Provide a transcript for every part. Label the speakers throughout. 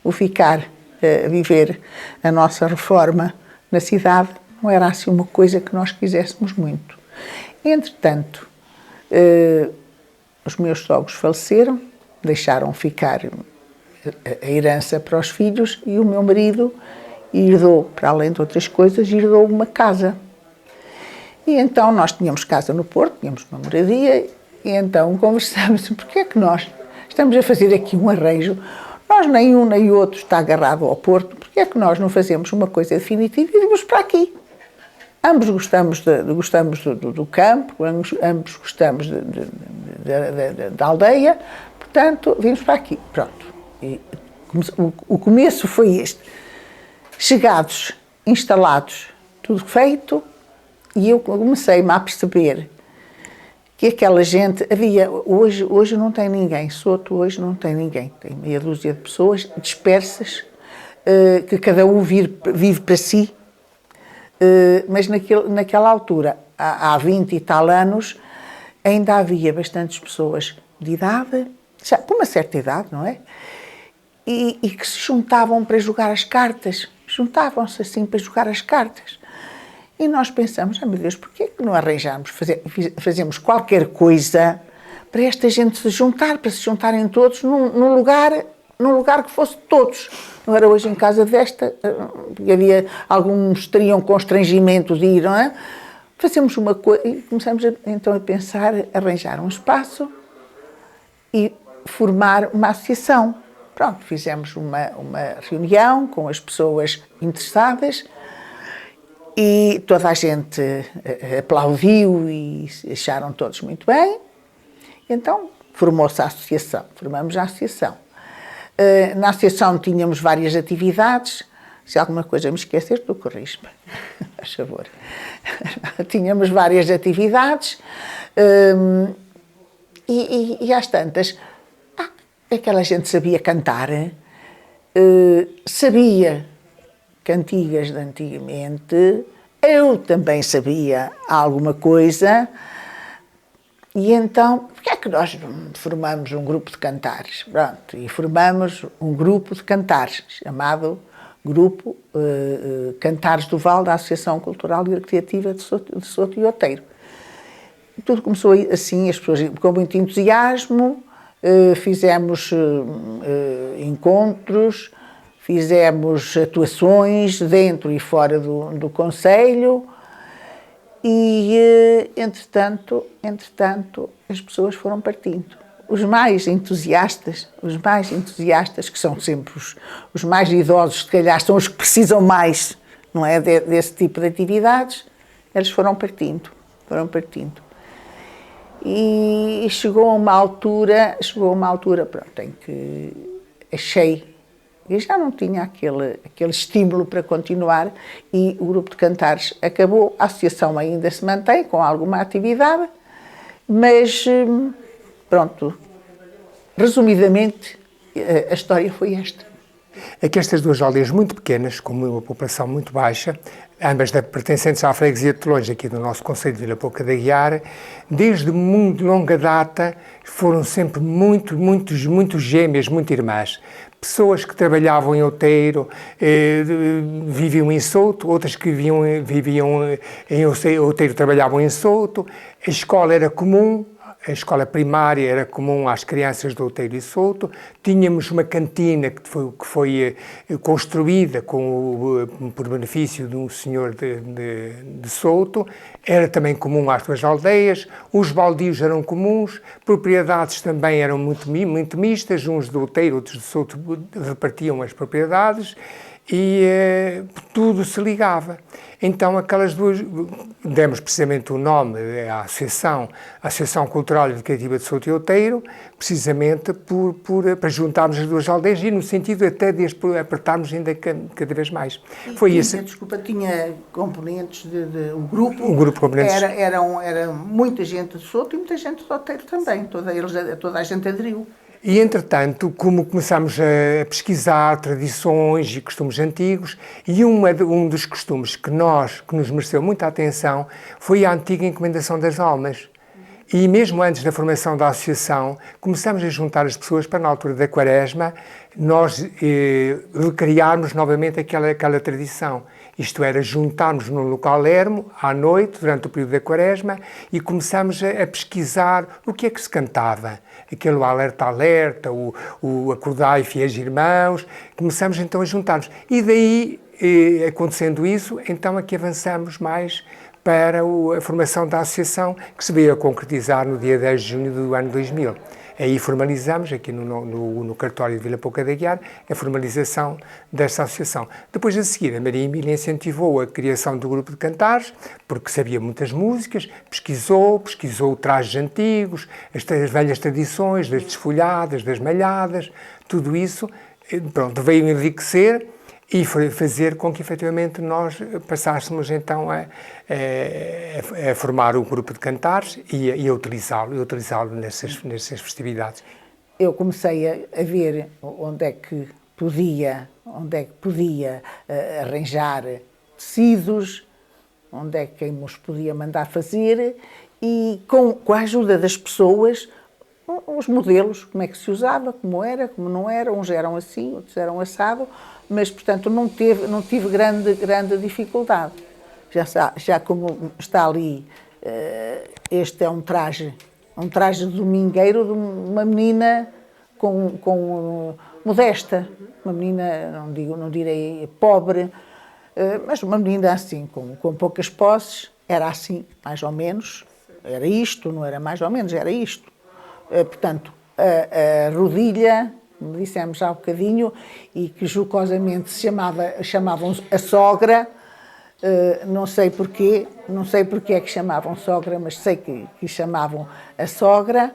Speaker 1: o ficar a viver a nossa reforma na cidade não era assim uma coisa que nós quiséssemos muito. Entretanto, os meus sogros faleceram, deixaram ficar a herança para os filhos e o meu marido herdou, para além de outras coisas, herdou uma casa. E então nós tínhamos casa no Porto, tínhamos uma moradia, e então conversamos, porque é que nós estamos a fazer aqui um arranjo, nós nem um nem o outro está agarrado ao Porto, porque é que nós não fazemos uma coisa definitiva e vimos para aqui. Ambos gostamos do campo, ambos gostamos da aldeia, portanto, vimos para aqui. Pronto. E o começo foi este. Chegados, instalados, tudo feito, e eu comecei-me a perceber que aquela gente, hoje não tem ninguém, Soto hoje não tem ninguém, tem meia dúzia de pessoas dispersas, que cada um vive para si, mas naquela altura, há 20 e tal anos, ainda havia bastantes pessoas de idade, já com uma certa idade, não é? E que se juntavam para jogar as cartas, juntavam-se assim para jogar as cartas. E nós pensamos, meu Deus, porquê que não arranjamos, fazemos qualquer coisa para esta gente se juntar, para se juntarem todos num lugar que fosse todos. Não era hoje em casa desta, havia, alguns teriam constrangimento de ir, não é? Fazemos uma coisa, e começamos então a pensar, arranjar um espaço e formar uma associação. Pronto, fizemos uma reunião com as pessoas interessadas e toda a gente aplaudiu e acharam todos muito bem. Então, formou-se a associação, formamos a associação. Na associação tínhamos várias atividades, se alguma coisa me esquecer, tu corrige-me, faz favor. Tínhamos várias atividades e às tantas, aquela gente sabia cantar, sabia cantigas de antigamente, eu também sabia alguma coisa, e então, porque é que nós formamos um grupo de cantares? Pronto, e formamos um grupo de cantares, chamado Grupo Cantares do Val, da Associação Cultural e Recreativa de Soto e Outeiro. Tudo começou assim, as pessoas com muito entusiasmo, fizemos encontros, fizemos atuações dentro e fora do concelho e, entretanto, as pessoas foram partindo. Os mais entusiastas, que são sempre os mais idosos, se calhar são os que precisam mais, não é, desse tipo de atividades, eles foram partindo. E chegou a uma altura, pronto, em que achei, e já não tinha aquele estímulo para continuar, e o grupo de cantares acabou, a associação ainda se mantém com alguma atividade, mas pronto, resumidamente, a história foi esta.
Speaker 2: É que estas duas aldeias muito pequenas, com uma população muito baixa, ambas pertencentes à freguesia de Tolões, aqui do nosso concelho de Vila Pouca da Guiar, desde muito longa data foram sempre muito gêmeas, muito irmãs. Pessoas que trabalhavam em Outeiro, viviam em Souto, outras que viviam em Outeiro trabalhavam em Souto, a escola era comum. A escola primária era comum às crianças do Outeiro e Souto. Tínhamos uma cantina que foi construída por benefício de um senhor de Souto. Era também comum às duas aldeias. Os baldios eram comuns. Propriedades também eram muito mistas. Uns do Outeiro, outros de Souto repartiam as propriedades. E tudo se ligava. Então aquelas duas, demos precisamente o nome à Associação Cultural e Recreativa de Souto e Outeiro, precisamente para juntarmos as duas aldeias e no sentido até de apertarmos ainda cada vez mais.
Speaker 1: Desculpa, tinha componentes o grupo
Speaker 2: de componentes.
Speaker 1: Era muita gente de Souto e muita gente de Outeiro também, toda a gente aderiu.
Speaker 2: E, entretanto, como começámos a pesquisar tradições e costumes antigos, e um dos costumes que nos mereceu muita atenção foi a antiga encomendação das almas. E mesmo antes da formação da associação, começamos a juntar as pessoas para, na altura da Quaresma, nós recriarmos novamente aquela tradição. Isto era, juntarmos num local ermo, à noite, durante o período da Quaresma, e começamos a pesquisar o que é que se cantava. Aquele alerta-alerta, o acordai fiéis irmãos, começamos então a juntar-nos. E daí, acontecendo isso, então é que avançamos mais para a formação da associação, que se veio a concretizar no dia 10 de junho do ano 2000. Aí formalizamos, aqui no cartório de Vila Pouca da Guiar, a formalização desta associação. Depois, a seguir, a Maria Emília incentivou a criação do grupo de cantares, porque sabia muitas músicas, pesquisou trajes antigos, as velhas tradições, das desfolhadas, das malhadas, tudo isso, pronto, veio enriquecer e fazer com que, efetivamente, nós passássemos, então, a formar um grupo de cantares e a utilizá-lo nessas festividades.
Speaker 1: Eu comecei a ver onde é que podia arranjar tecidos, onde é que nos podia mandar fazer, e com a ajuda das pessoas, os modelos, como é que se usava, como era, como não era, uns eram assim, outros eram assado, mas, portanto, não tive grande dificuldade. Já como está ali, este é um traje de domingueiro de uma menina modesta, uma menina, não direi pobre, mas uma menina assim, com poucas posses, era assim, mais ou menos, era isto, não era mais ou menos, era isto. Portanto, a rodilha, como dissemos há bocadinho, e que jocosamente chamavam a sogra, não sei porquê é que chamavam sogra, mas sei que chamavam a sogra,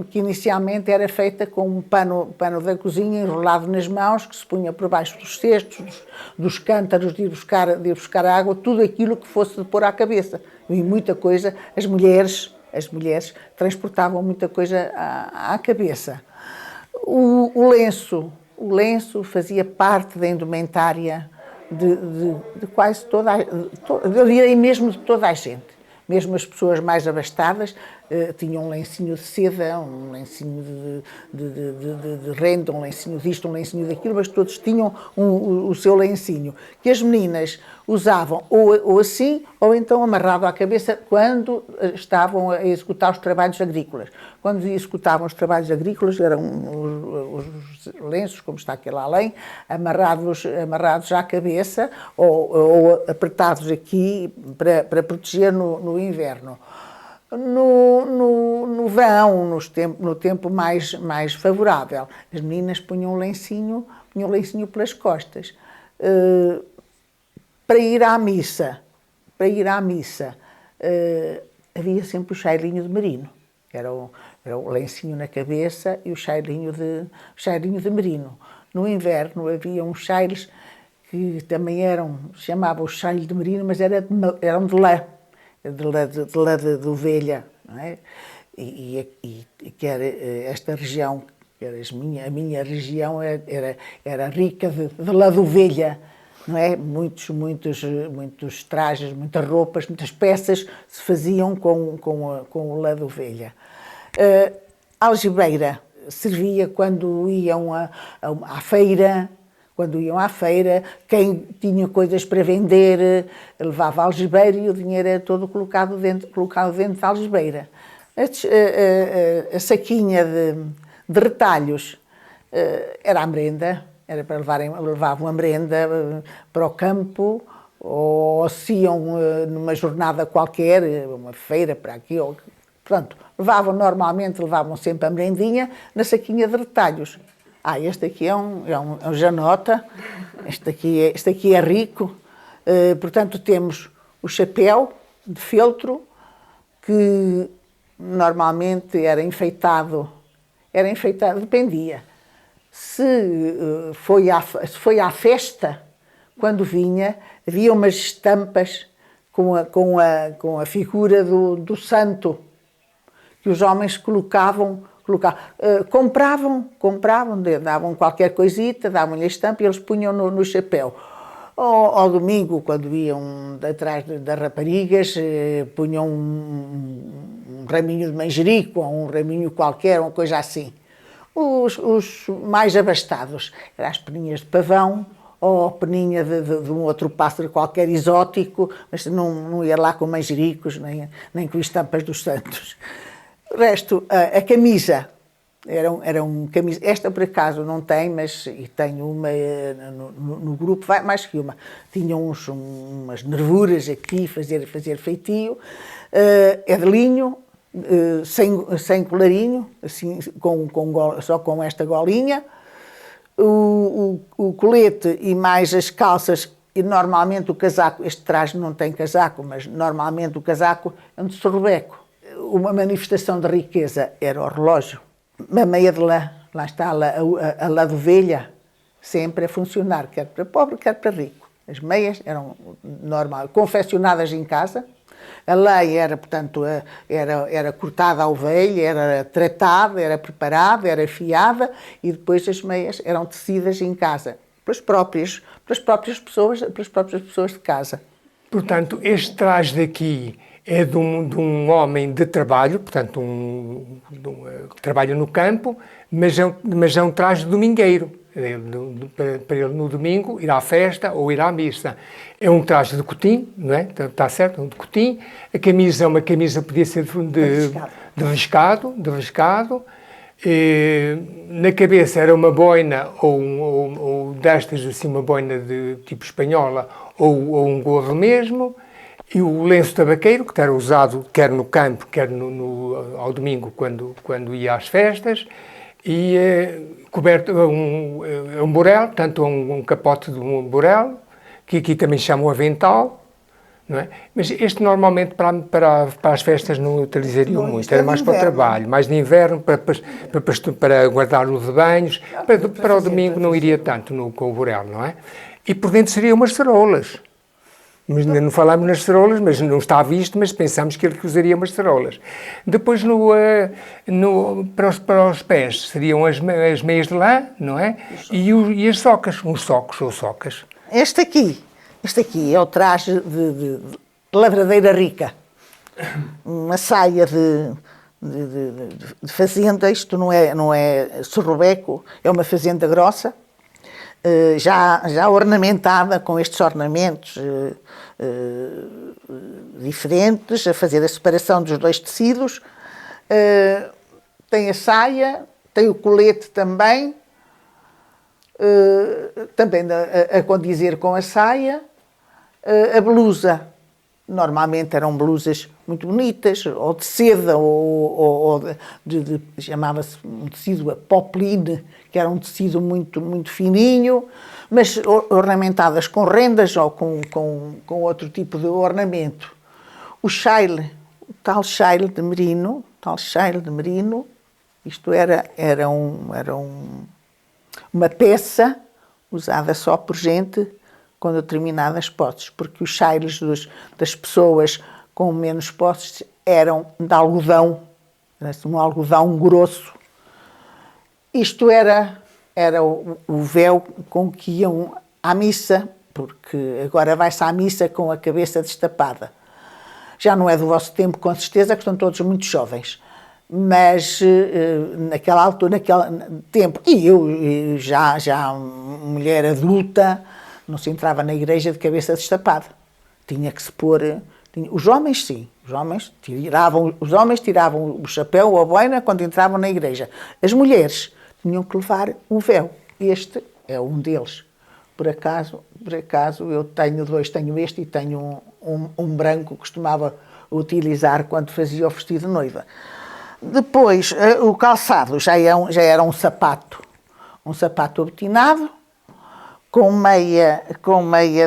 Speaker 1: que inicialmente era feita com um pano da cozinha enrolado nas mãos, que se punha por baixo dos cestos, dos cântaros de ir buscar água, tudo aquilo que fosse de pôr à cabeça. E muita coisa, as mulheres transportavam muita coisa à cabeça. O lenço fazia parte da indumentária de quase eu direi mesmo de toda a gente. Mesmo as pessoas mais abastadas tinham um lencinho de seda, um lencinho de renda, um lencinho disto, um lencinho daquilo, mas todos tinham o seu lencinho, que as meninas usavam ou assim, ou então amarrado à cabeça quando estavam a executar os trabalhos agrícolas. Quando executavam os trabalhos agrícolas, eram os lenços, como está aquele além, amarrados à cabeça ou apertados aqui para proteger no inverno. No verão, no tempo mais favorável, as meninas punham um lencinho pelas costas. Para ir à missa, havia sempre o chairinho de merino. Era o lencinho na cabeça e o chairinho de merino. No inverno havia uns chairos que também chamavam o chairo de merino, mas eram de lã. De lã de ovelha, não é? E que era esta região, a minha região era rica de lã de ovelha, não é? Muitos trajes, muitas roupas, muitas peças se faziam com o lã de ovelha. A algibeira servia quando iam à feira. Quando iam à feira, quem tinha coisas para vender levava a algibeira e o dinheiro era todo colocado dentro da algibeira. A saquinha de retalhos era a merenda, era para levavam a merenda para o campo, ou se iam numa jornada qualquer, uma feira para aqui, portanto, levavam sempre a merendinha na saquinha de retalhos. Este aqui é um janota, este aqui é rico. Portanto, temos o chapéu de feltro, que normalmente era enfeitado, dependia. Se foi à festa, quando vinha, havia umas estampas com a figura do santo, que os homens compravam, davam qualquer coisita, davam-lhe a estampa e eles punham no chapéu. Ao domingo, quando iam atrás das raparigas, punham um raminho de manjerico, ou um raminho qualquer, uma coisa assim. Os mais abastados eram as peninhas de pavão, ou a peninha de um outro pássaro qualquer exótico, mas não ia lá com manjericos, nem com estampas dos santos. O resto, a camisa, era um camisa. Esta por acaso não tem, mas e tenho uma no grupo, vai mais que uma. Tinha umas nervuras aqui, fazer feitio. É de linho, sem colarinho, assim, só com esta golinha. O colete e mais as calças, e normalmente o casaco, este traje não tem casaco, mas normalmente o casaco é um de sorveco. Uma manifestação de riqueza era o relógio. A meia de lã, lá está a lã de ovelha, sempre a funcionar, quer para pobre, quer para rico. As meias eram normal, confeccionadas em casa. A lã era, portanto, era cortada a ovelha, era tratada, era preparada, era afiada e depois as meias eram tecidas em casa, pelas próprias pessoas de casa.
Speaker 2: Portanto, este traje daqui é de um homem de trabalho, portanto, que trabalha no campo, mas é um traje domingueiro, para ele no domingo ir à festa ou ir à missa. É um traje de cotim, não é? Está certo? De cotim. A camisa é uma camisa, podia ser de riscado. Na cabeça era uma boina ou destas, assim, uma boina de tipo espanhola ou um gorro mesmo. E o lenço tabaqueiro, que era usado quer no campo, quer ao domingo, quando ia às festas, e coberto um burel, portanto um capote de um burel, que aqui também chamam avental, não é? Mas este normalmente para as festas não utilizariam muito, era mais para o trabalho, mais de inverno, para guardar o de banhos, para o domingo não iria tanto com o burel, não é? E por dentro seriam umas ceroulas. Mas não falámos nas ceroulas, mas não está visto, mas pensamos que ele usaria umas ceroulas. Depois, para os pés, seriam as meias de lã, não é? E as socas, uns socos ou socas.
Speaker 1: Este aqui é o traje de lavradeira rica. Uma saia de fazenda, isto não é sorrobeco, é uma fazenda grossa. Já ornamentada com estes ornamentos diferentes, a fazer a separação dos dois tecidos. Tem a saia, tem o colete também a condizer com a saia. A blusa, normalmente eram blusas muito bonitas, ou de seda, ou chamava-se um tecido a popeline, que era um tecido muito, muito fininho, mas ornamentadas com rendas ou com outro tipo de ornamento. O chile, o tal chile de merino, isto era uma peça usada só por gente com determinadas posses, porque os chiles das pessoas com menos posses eram de algodão, um algodão grosso. Isto era o véu com que iam à missa, porque agora vai-se à missa com a cabeça destapada. Já não é do vosso tempo, com certeza, que estão todos muito jovens. Mas naquela altura, naquele tempo, e eu já mulher adulta, não se entrava na igreja de cabeça destapada. Tinha que se pôr... Os homens, sim. Os homens tiravam o chapéu ou a boina quando entravam na igreja. As mulheres tinham que levar um véu. Este é um deles. Por acaso eu tenho dois. Tenho este e tenho um branco que costumava utilizar quando fazia o vestido de noiva. Depois, o calçado já era um sapato abotinado, com meia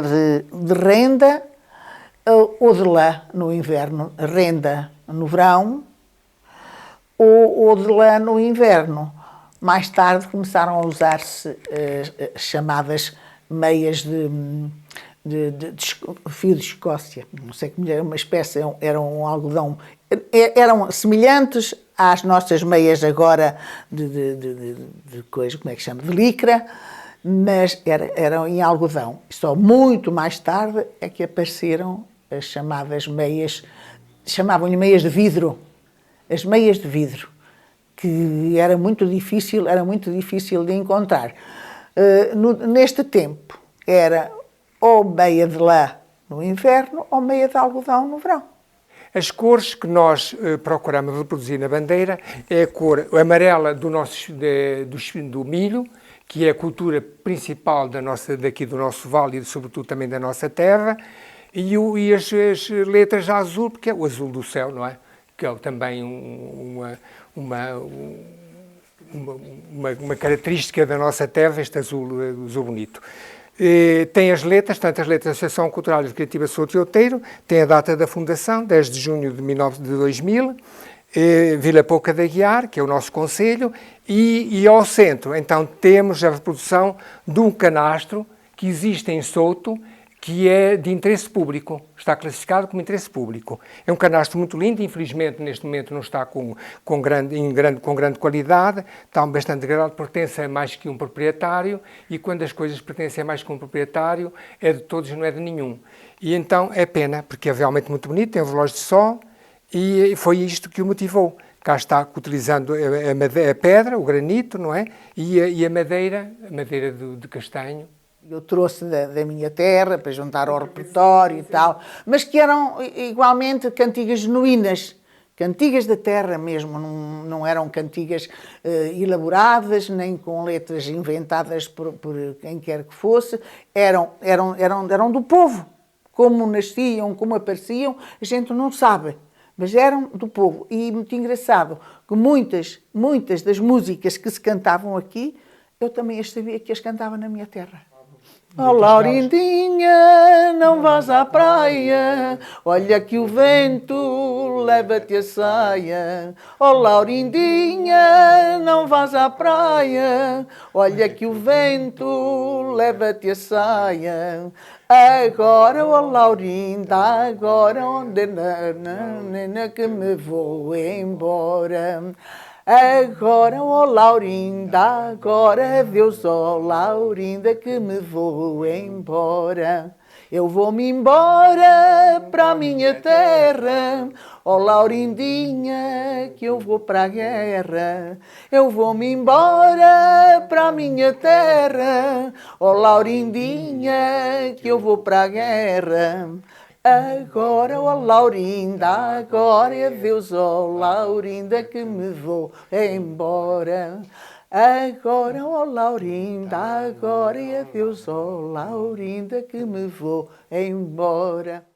Speaker 1: de renda, ou de lã no inverno, renda no verão, ou de lã no inverno. Mais tarde começaram a usar-se chamadas meias de fio de Escócia, não sei como era, uma espécie, era um algodão, eram semelhantes às nossas meias agora de coisa, como é que chama, de licra, mas eram em algodão. Só muito mais tarde é que apareceram as chamadas meias, chamavam-lhe meias de vidro, as meias de vidro, que era muito difícil de encontrar. Neste tempo, era ou meia de lã no inverno ou meia de algodão no verão.
Speaker 2: As cores que nós procuramos reproduzir na bandeira é a cor amarela do milho, que é a cultura principal daqui do nosso vale e sobretudo também da nossa terra, e as letras azul, porque é o azul do céu, não é? Que é também uma característica da nossa terra, este azul bonito. Tem as letras, tanto as letras da Associação Cultural e Recreativa Souto e Outeiro, tem a data da fundação, 10 de junho de 2000, Vila Pouca de Aguiar, que é o nosso concelho, e ao centro, então, temos a reprodução de um canastro que existe em Souto, que é de interesse público, está classificado como interesse público. É um canastro muito lindo, infelizmente neste momento não está com grande qualidade, está bastante degradado, pertence a mais que um proprietário, e quando as coisas pertencem a mais que um proprietário, é de todos, não é de nenhum. E então é pena, porque é realmente muito bonito, tem um relógio de sol, e foi isto que o motivou. Cá está utilizando a pedra, o granito, não é? E a madeira de castanho.
Speaker 1: Eu trouxe da minha terra para juntar ao repertório e tal, mas que eram igualmente cantigas genuínas, cantigas da terra mesmo, não eram cantigas elaboradas, nem com letras inventadas por quem quer que fosse, eram do povo. Como nasciam, como apareciam, a gente não sabe, mas eram do povo. E muito engraçado que muitas das músicas que se cantavam aqui, eu também as sabia que as cantava na minha terra. Oh, Laurindinha, não vás à praia, olha que o vento leva-te a saia. Oh, Laurindinha, não vás à praia, olha que o vento leva-te a saia. Agora, oh Laurinda, agora onde nena que me vou embora. Agora, oh Laurinda, agora adeus, oh Laurinda, que me vou embora. Eu vou-me embora para a minha terra, oh Laurindinha, que eu vou para a guerra. Eu vou-me embora para a minha terra, oh Laurindinha, que eu vou para a guerra. Agora, oh Laurinda, agora adeus, oh Laurinda, que me vou embora. Agora, oh Laurinda, agora adeus, oh Laurinda, que me vou embora.